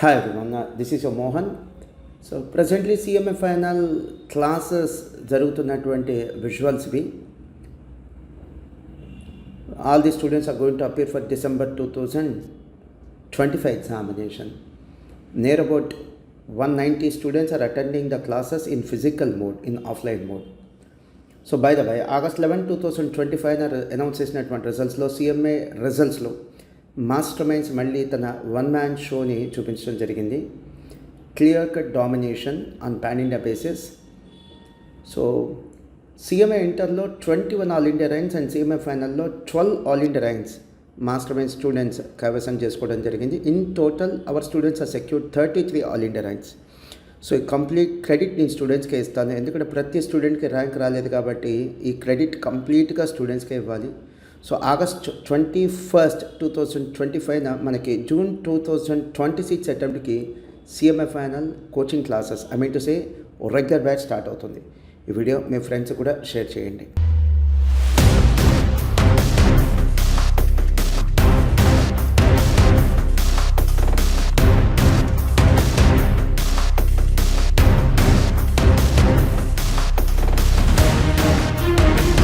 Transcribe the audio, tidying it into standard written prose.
Hi everyone, this is your Mohan. So presently CMA final classes జరుగుతున్నటువంటి visuals ఇవి. All the students are going to appear for December 2025 examination. Near about 190 students are attending the classes in physical mode, in offline mode. So by the way, August 11, 2025 announce చేసినటువంటి రిజల్ట్స్లో CMA రిజల్ట్స్లో Master Minds మళ్ళీ తన one man షోని చూపించడం జరిగింది. Clear cut domination on pan India basis. So CMA ఇంటర్లో 21 all India ranks and CMA ఫైనల్లో 12 all India ranks Master Mind students కైవసం చేసుకోవడం జరిగింది. In total our students are secured 33 all India ranks. So ఈ complete credit నేను స్టూడెంట్స్కే ఇస్తాను, ఎందుకంటే ప్రతి స్టూడెంట్కి ర్యాంక్ రాలేదు కాబట్టి ఈ క్రెడిట్ కంప్లీట్గా స్టూడెంట్స్కే ఇవ్వాలి. సో ఆగస్ట్ 21, 2025 మనకి జూన్ 2026 అటెంప్ట్కి CMA final coaching classes regular batch start అవుతుంది. ఈ వీడియో మీ ఫ్రెండ్స్ కూడా షేర్ చేయండి.